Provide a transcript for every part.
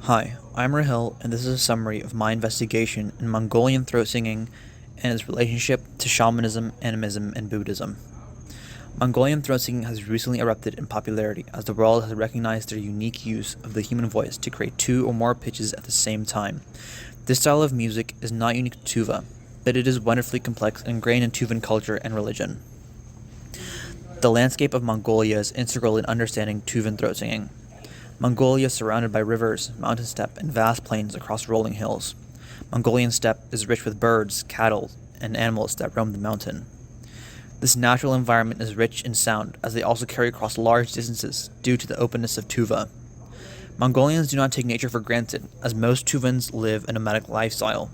Hi, I'm Rahil, and this is a summary of my investigation in Mongolian throat singing and its relationship to shamanism, animism, and Buddhism. Mongolian throat singing has recently erupted in popularity as the world has recognized their unique use of the human voice to create two or more pitches at the same time. This style of music is not unique to Tuva, but it is wonderfully complex and ingrained in Tuvan culture and religion. The landscape of Mongolia is integral in understanding Tuvan throat singing. Mongolia is surrounded by rivers, mountain steppe, and vast plains across rolling hills. Mongolian steppe is rich with birds, cattle, and animals that roam the mountain. This natural environment is rich in sound, as they also carry across large distances due to the openness of Tuva. Mongolians do not take nature for granted, as most Tuvans live a nomadic lifestyle.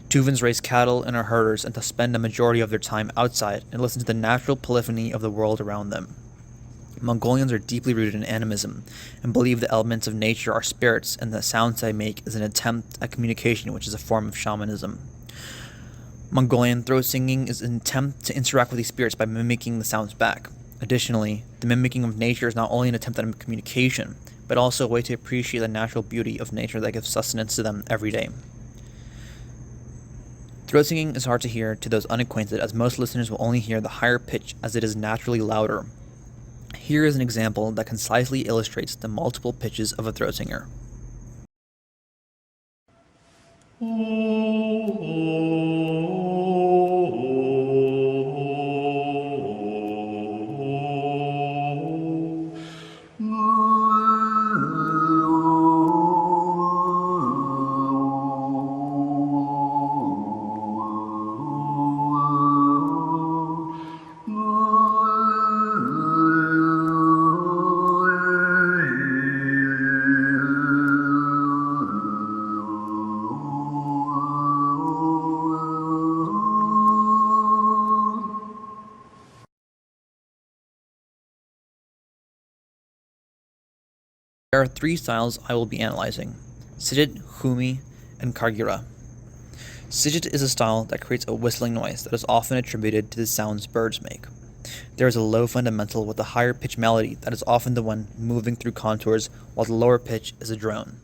Tuvans raise cattle and are herders and thus spend a majority of their time outside and listen to the natural polyphony of the world around them. Mongolians are deeply rooted in animism and believe the elements of nature are spirits and the sounds they make is an attempt at communication, which is a form of shamanism. Mongolian throat singing is an attempt to interact with these spirits by mimicking the sounds back. Additionally, the mimicking of nature is not only an attempt at communication, but also a way to appreciate the natural beauty of nature that gives sustenance to them every day. Throat singing is hard to hear to those unacquainted, as most listeners will only hear the higher pitch as it is naturally louder. Here is an example that concisely illustrates the multiple pitches of a throat singer. There are three styles I will be analyzing: Sidit, Humi, and Kargira. Sidit is a style that creates a whistling noise that is often attributed to the sounds birds make. There is a low fundamental with a higher pitch melody that is often the one moving through contours, while the lower pitch is a drone.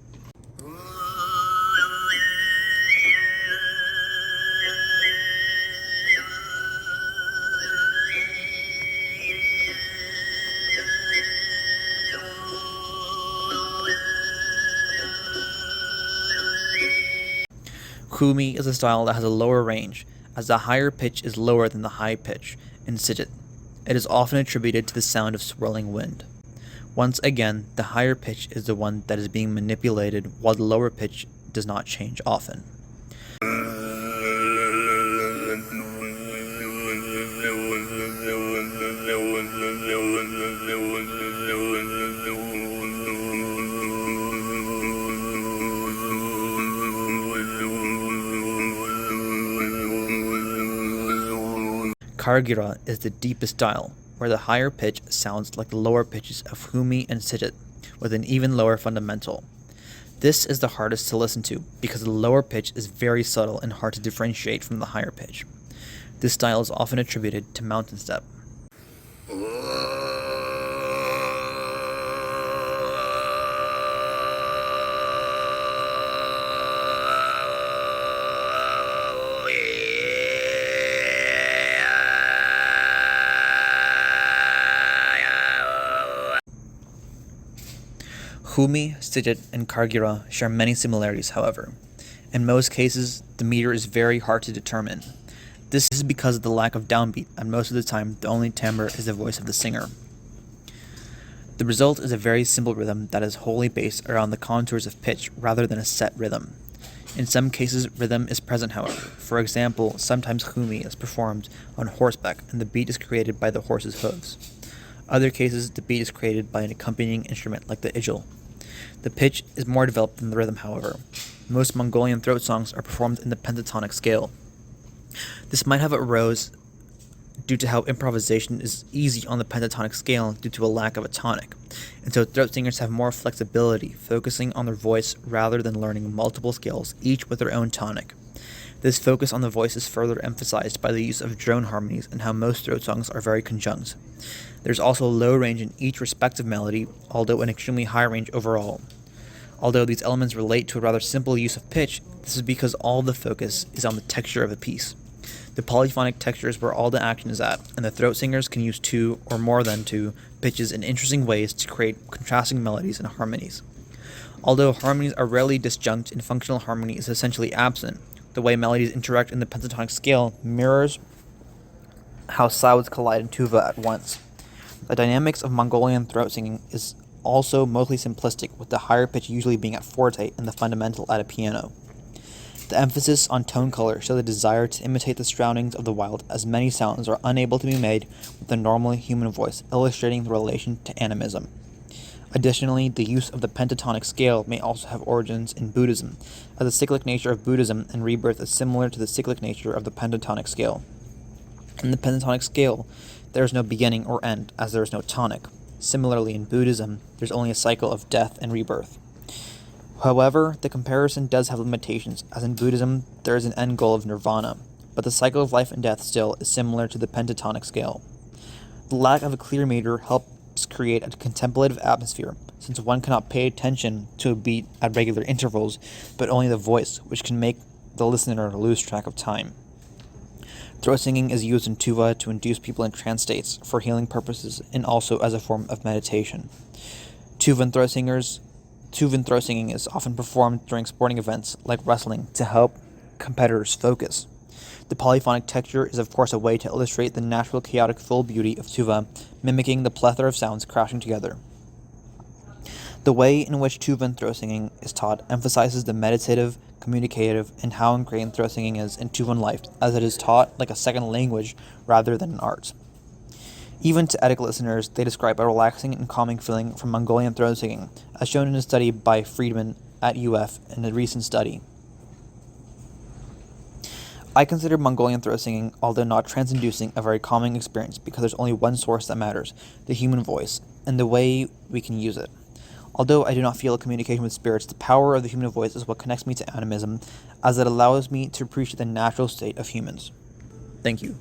Humi is a style that has a lower range, as the higher pitch is lower than the high pitch in Sidit. It is often attributed to the sound of swirling wind. Once again, the higher pitch is the one that is being manipulated, while the lower pitch does not change often. Kargira is the deepest style, where the higher pitch sounds like the lower pitches of Humi and Sidit, with an even lower fundamental. This is the hardest to listen to, because the lower pitch is very subtle and hard to differentiate from the higher pitch. This style is often attributed to mountain steppe. Humi, Sidit, and Kargira share many similarities, however. In most cases, the meter is very hard to determine. This is because of the lack of downbeat, and most of the time, the only timbre is the voice of the singer. The result is a very simple rhythm that is wholly based around the contours of pitch rather than a set rhythm. In some cases, rhythm is present, however. For example, sometimes Humi is performed on horseback, and the beat is created by the horse's hooves. Other cases, the beat is created by an accompanying instrument like the ijil. The pitch is more developed than the rhythm, however. Most Mongolian throat songs are performed in the pentatonic scale. This might have arose due to how improvisation is easy on the pentatonic scale due to a lack of a tonic, and so throat singers have more flexibility, focusing on their voice rather than learning multiple scales, each with their own tonic. This focus on the voice is further emphasized by the use of drone harmonies and how most throat songs are very conjunct. There's also a low range in each respective melody, although an extremely high range overall. Although these elements relate to a rather simple use of pitch, this is because all the focus is on the texture of a piece. The polyphonic texture is where all the action is at, and the throat singers can use two or more than two pitches in interesting ways to create contrasting melodies and harmonies. Although harmonies are rarely disjunct and functional harmony is essentially absent, the way melodies interact in the pentatonic scale mirrors how sounds collide in tuva at once. The dynamics of Mongolian throat singing is also mostly simplistic, with the higher pitch usually being at forte and the fundamental at a piano. The emphasis on tone color shows the desire to imitate the surroundings of the wild, as many sounds are unable to be made with the normal human voice, illustrating the relation to animism. Additionally, the use of the pentatonic scale may also have origins in Buddhism, as the cyclic nature of Buddhism and rebirth is similar to the cyclic nature of the pentatonic scale. In the pentatonic scale, there is no beginning or end, as there is no tonic. Similarly, in Buddhism, there's only a cycle of death and rebirth. However, the comparison does have limitations, as in Buddhism, there is an end goal of nirvana, but the cycle of life and death still is similar to the pentatonic scale. The lack of a clear meter helps create a contemplative atmosphere, since one cannot pay attention to a beat at regular intervals, but only the voice, which can make the listener lose track of time. Throat singing is used in tuva to induce people in trance states for healing purposes and also as a form of meditation. Tuvan throat singing is often performed during sporting events like wrestling to help competitors focus. The polyphonic texture is of course a way to illustrate the natural chaotic full beauty of tuva, mimicking the plethora of sounds crashing together. The way in which Tuvan throat singing is taught emphasizes the meditative, communicative, and how ingrained throat singing is in Tuvan life, as it is taught like a second language rather than an art. Even to Etic listeners, they describe a relaxing and calming feeling from Mongolian throat singing, as shown in a study by Friedman at UF in a recent study. I consider Mongolian throat singing, although not trance-inducing, a very calming experience because there's only one source that matters, the human voice, and the way we can use it. Although I do not feel a communication with spirits, the power of the human voice is what connects me to animism, as it allows me to appreciate the natural state of humans. Thank you.